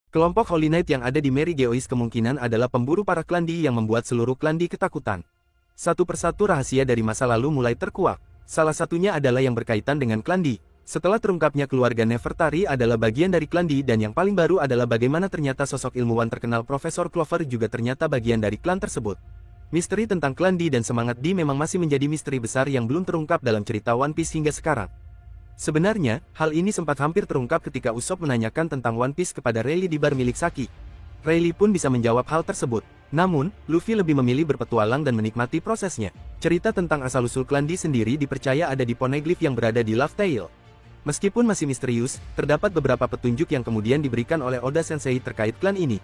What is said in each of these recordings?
Kelompok Holy Knight yang ada di Mary Geois kemungkinan adalah pemburu para klandi yang membuat seluruh klandi ketakutan. Satu persatu rahasia dari masa lalu mulai terkuak. Salah satunya adalah yang berkaitan dengan klandi. Setelah terungkapnya keluarga Nefertari adalah bagian dari klandi dan yang paling baru adalah bagaimana ternyata sosok ilmuwan terkenal Profesor Clover juga ternyata bagian dari klan tersebut. Misteri tentang klandi dan semangat D memang masih menjadi misteri besar yang belum terungkap dalam cerita One Piece hingga sekarang. Sebenarnya, hal ini sempat hampir terungkap ketika Usopp menanyakan tentang One Piece kepada Rayleigh di bar milik Saki. Rayleigh pun bisa menjawab hal tersebut. Namun, Luffy lebih memilih berpetualang dan menikmati prosesnya. Cerita tentang asal-usul klandi sendiri dipercaya ada di Poneglyph yang berada di Laugh Tale. Meskipun masih misterius, terdapat beberapa petunjuk yang kemudian diberikan oleh Oda Sensei terkait klan ini.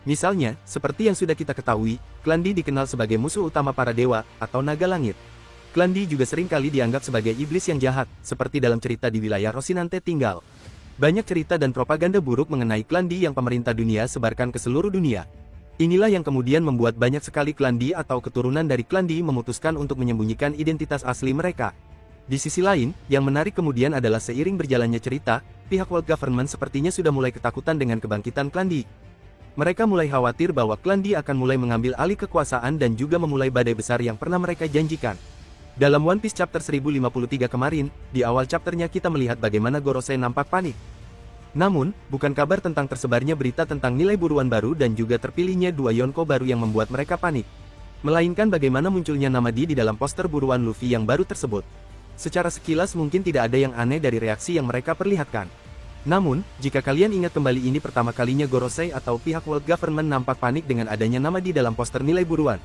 Misalnya, seperti yang sudah kita ketahui, klandi dikenal sebagai musuh utama para dewa, atau naga langit. Klandi juga seringkali dianggap sebagai iblis yang jahat, seperti dalam cerita di wilayah Rocinante tinggal. Banyak cerita dan propaganda buruk mengenai klandi yang pemerintah dunia sebarkan ke seluruh dunia. Inilah yang kemudian membuat banyak sekali klandi atau keturunan dari klandi memutuskan untuk menyembunyikan identitas asli mereka. Di sisi lain, yang menarik kemudian adalah seiring berjalannya cerita, pihak World Government sepertinya sudah mulai ketakutan dengan kebangkitan klandi. Mereka mulai khawatir bahwa klandi akan mulai mengambil alih kekuasaan dan juga memulai badai besar yang pernah mereka janjikan. Dalam One Piece chapter 1053 kemarin, di awal chapternya kita melihat bagaimana Gorosei nampak panik. Namun, bukan kabar tentang tersebarnya berita tentang nilai buruan baru dan juga terpilihnya dua Yonko baru yang membuat mereka panik. Melainkan bagaimana munculnya nama di dalam poster buruan Luffy yang baru tersebut. Secara sekilas mungkin tidak ada yang aneh dari reaksi yang mereka perlihatkan. Namun, jika kalian ingat kembali ini pertama kalinya Gorosei atau pihak World Government nampak panik dengan adanya nama di dalam poster nilai buruan.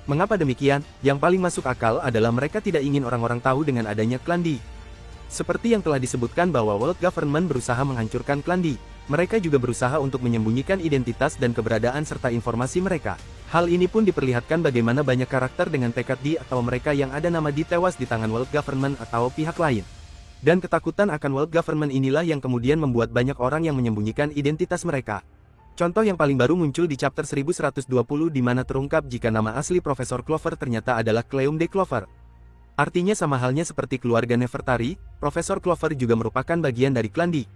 Mengapa demikian? Yang paling masuk akal adalah mereka tidak ingin orang-orang tahu dengan adanya klan D. Seperti yang telah disebutkan bahwa World Government berusaha menghancurkan klan D, mereka juga berusaha untuk menyembunyikan identitas dan keberadaan serta informasi mereka. Hal ini pun diperlihatkan bagaimana banyak karakter dengan tekad D atau mereka yang ada nama D tewas di tangan World Government atau pihak lain. Dan ketakutan akan World Government inilah yang kemudian membuat banyak orang yang menyembunyikan identitas mereka. Contoh yang paling baru muncul di chapter 1120 di mana terungkap jika nama asli Profesor Clover ternyata adalah Cleum de Clover. Artinya sama halnya seperti keluarga Nefertari, Profesor Clover juga merupakan bagian dari klan D.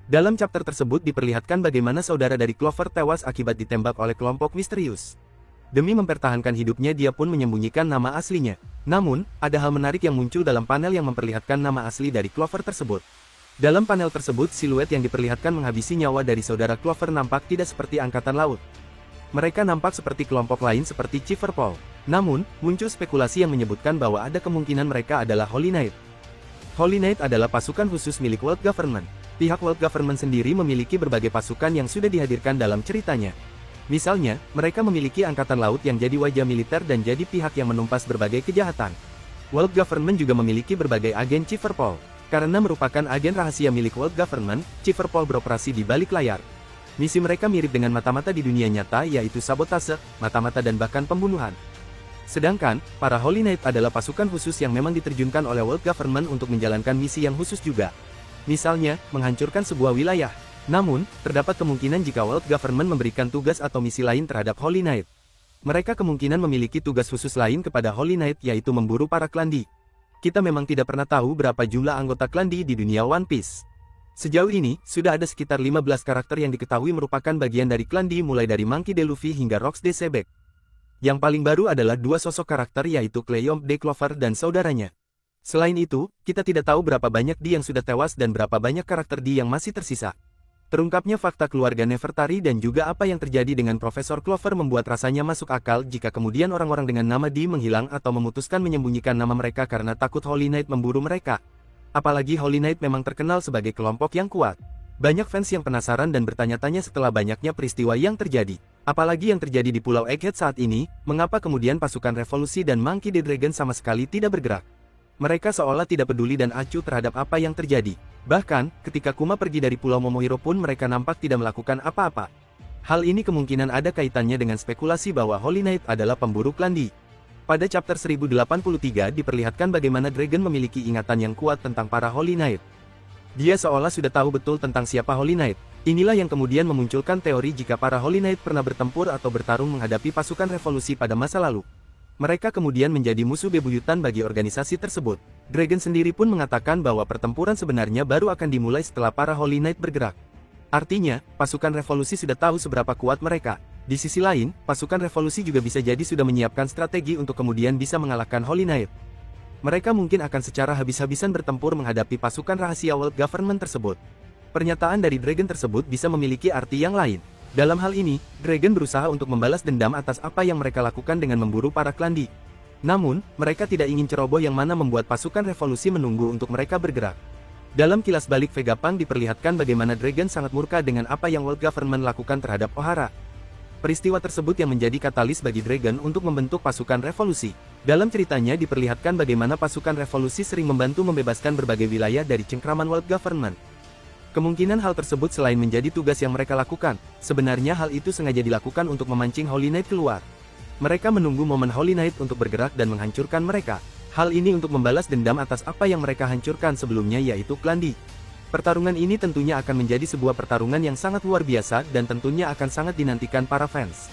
Dalam chapter tersebut diperlihatkan bagaimana saudara dari Clover tewas akibat ditembak oleh kelompok misterius. Demi mempertahankan hidupnya dia pun menyembunyikan nama aslinya. Namun, ada hal menarik yang muncul dalam panel yang memperlihatkan nama asli dari Clover tersebut. Dalam panel tersebut, siluet yang diperlihatkan menghabisi nyawa dari saudara Clover nampak tidak seperti Angkatan Laut. Mereka nampak seperti kelompok lain seperti Chiverpol. Namun, muncul spekulasi yang menyebutkan bahwa ada kemungkinan mereka adalah Holy Knight. Holy Knight adalah pasukan khusus milik World Government. Pihak World Government sendiri memiliki berbagai pasukan yang sudah dihadirkan dalam ceritanya. Misalnya, mereka memiliki Angkatan Laut yang jadi wajah militer dan jadi pihak yang menumpas berbagai kejahatan. World Government juga memiliki berbagai agen Chiverpol. Karena merupakan agen rahasia milik World Government, Chiverpol beroperasi di balik layar. Misi mereka mirip dengan mata-mata di dunia nyata yaitu sabotase, mata-mata dan bahkan pembunuhan. Sedangkan, para Holy Knight adalah pasukan khusus yang memang diterjunkan oleh World Government untuk menjalankan misi yang khusus juga. Misalnya, menghancurkan sebuah wilayah. Namun, terdapat kemungkinan jika World Government memberikan tugas atau misi lain terhadap Holy Knight. Mereka kemungkinan memiliki tugas khusus lain kepada Holy Knight yaitu memburu para klan D. Kita memang tidak pernah tahu berapa jumlah anggota klan D di dunia One Piece. Sejauh ini, sudah ada sekitar 15 karakter yang diketahui merupakan bagian dari klan D mulai dari Monkey D. Luffy hingga Rox D. Sebek. Yang paling baru adalah dua sosok karakter yaitu Cleom D. Clover dan saudaranya. Selain itu, kita tidak tahu berapa banyak D yang sudah tewas dan berapa banyak karakter D yang masih tersisa. Terungkapnya fakta keluarga Nefertari dan juga apa yang terjadi dengan Profesor Clover membuat rasanya masuk akal jika kemudian orang-orang dengan nama D menghilang atau memutuskan menyembunyikan nama mereka karena takut Holy Knight memburu mereka. Apalagi Holy Knight memang terkenal sebagai kelompok yang kuat. Banyak fans yang penasaran dan bertanya-tanya setelah banyaknya peristiwa yang terjadi. Apalagi yang terjadi di Pulau Egghead saat ini, mengapa kemudian pasukan revolusi dan Monkey D. Dragon sama sekali tidak bergerak. Mereka seolah tidak peduli dan acuh terhadap apa yang terjadi. Bahkan, ketika Kuma pergi dari Pulau Momohiro pun mereka nampak tidak melakukan apa-apa. Hal ini kemungkinan ada kaitannya dengan spekulasi bahwa Holy Knight adalah pemburu klan D. Pada chapter 1083 diperlihatkan bagaimana Dragon memiliki ingatan yang kuat tentang para Holy Knight. Dia seolah sudah tahu betul tentang siapa Holy Knight. Inilah yang kemudian memunculkan teori jika para Holy Knight pernah bertempur atau bertarung menghadapi pasukan revolusi pada masa lalu. Mereka kemudian menjadi musuh bebuyutan bagi organisasi tersebut. Dragon sendiri pun mengatakan bahwa pertempuran sebenarnya baru akan dimulai setelah para Holy Knight bergerak. Artinya, pasukan revolusi sudah tahu seberapa kuat mereka. Di sisi lain, pasukan revolusi juga bisa jadi sudah menyiapkan strategi untuk kemudian bisa mengalahkan Holy Knight. Mereka mungkin akan secara habis-habisan bertempur menghadapi pasukan rahasia World Government tersebut. Pernyataan dari Dragon tersebut bisa memiliki arti yang lain. Dalam hal ini, Dragon berusaha untuk membalas dendam atas apa yang mereka lakukan dengan memburu para klandi. Namun, mereka tidak ingin ceroboh yang mana membuat pasukan revolusi menunggu untuk mereka bergerak. Dalam kilas balik Vegapunk diperlihatkan bagaimana Dragon sangat murka dengan apa yang World Government lakukan terhadap Ohara. Peristiwa tersebut yang menjadi katalis bagi Dragon untuk membentuk pasukan revolusi. Dalam ceritanya diperlihatkan bagaimana pasukan revolusi sering membantu membebaskan berbagai wilayah dari cengkraman World Government. Kemungkinan hal tersebut selain menjadi tugas yang mereka lakukan, sebenarnya hal itu sengaja dilakukan untuk memancing Holy Knight keluar. Mereka menunggu momen Holy Knight untuk bergerak dan menghancurkan mereka. Hal ini untuk membalas dendam atas apa yang mereka hancurkan sebelumnya yaitu Klandi. Pertarungan ini tentunya akan menjadi sebuah pertarungan yang sangat luar biasa dan tentunya akan sangat dinantikan para fans.